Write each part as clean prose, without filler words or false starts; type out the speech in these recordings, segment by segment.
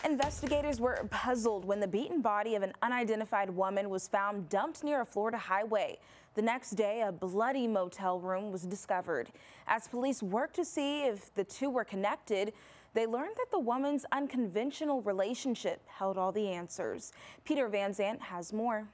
Investigators were puzzled when the beaten body of an unidentified woman was found dumped near a Florida highway. The next day, a bloody motel room was discovered. As police worked to see if the two were connected, they learned that the woman's unconventional relationship held all the answers. Peter Van Zandt has more.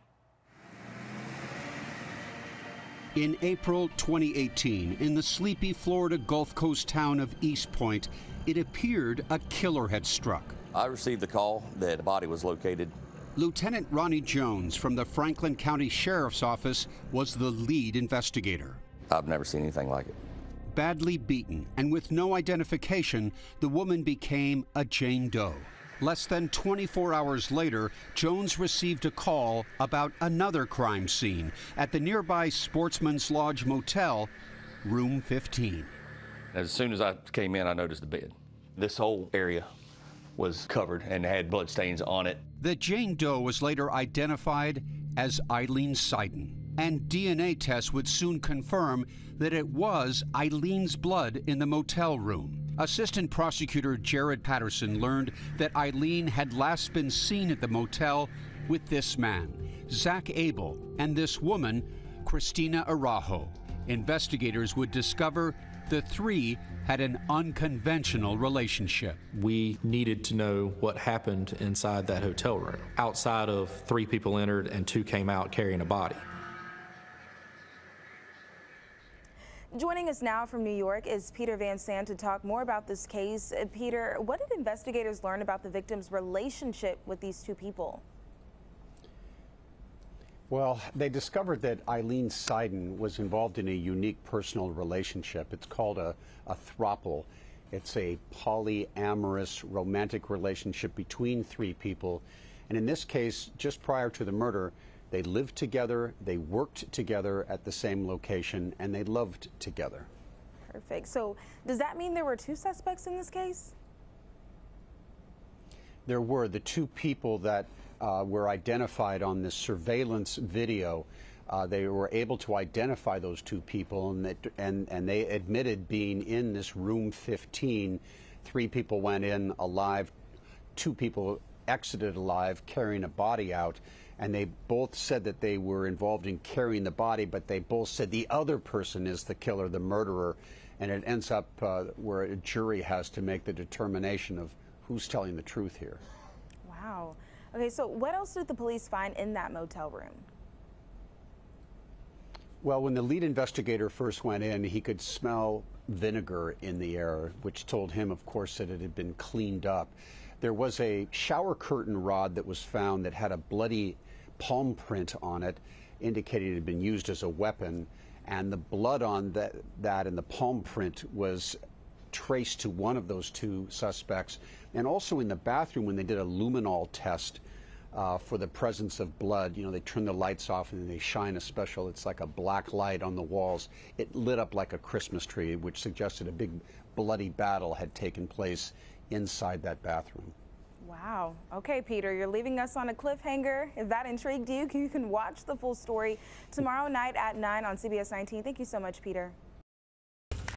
In April 2018, in the sleepy Florida Gulf Coast town of East Point, it appeared a killer had struck. I received the call that a body was located. Lieutenant Ronnie Jones from the Franklin County Sheriff's Office was the lead investigator. I've never seen anything like it. Badly beaten and with no identification, the woman became a Jane Doe. Less than 24 hours later, Jones received a call about another crime scene at the nearby Sportsman's Lodge Motel, room 15. As soon as I came in, I noticed the bed. This whole area was covered and had blood stains on it. The Jane Doe was later identified as Eileen Seiden, and DNA tests would soon confirm that it was Eileen's blood in the motel room. Assistant Prosecutor Jared Patterson learned that Eileen had last been seen at the motel with this man, Zach Abel, and this woman, Christina Araujo. Investigators would discover the three had an unconventional relationship. We needed to know what happened inside that hotel room. Outside of 3 people entered and 2 came out carrying a body. Joining us now from New York is Peter Van Zandt to talk more about this case. Peter, what did investigators learn about the victim's relationship with these 2 people? Well, they discovered that Eileen Seiden was involved in a unique personal relationship. It's called a throuple. It's a polyamorous romantic relationship between 3 people. And in this case, just prior to the murder, they lived together, they worked together at the same location, and they loved together. Perfect. So does that mean there were 2 suspects in this case? There were the 2 people that were identified on this surveillance video. They were able to identify those 2 people, and they admitted being in this room 15. 3 people went in alive, 2 people exited alive, carrying a body out, and they both said that they were involved in carrying the body, but they both said the other person is the killer, the murderer, and it ends up where a jury has to make the determination of who's telling the truth here. Wow. Okay, so what else did the police find in that motel room? Well, when the lead investigator first went in, he could smell vinegar in the air, which told him, of course, that it had been cleaned up. There was a shower curtain rod that was found that had a bloody palm print on it, indicating it had been used as a weapon, and the blood on that and the palm print was traced to one of those 2 suspects. And also in the bathroom, when they did a luminol test for the presence of blood, you know, they turn the lights off and they shine a special, it's like a black light on the walls. It lit up like a Christmas tree, which suggested a big bloody battle had taken place inside that bathroom. Wow. Okay, Peter, you're leaving us on a cliffhanger. If that intrigued you, you can watch the full story tomorrow night at 9 on CBS 19. Thank you so much, Peter.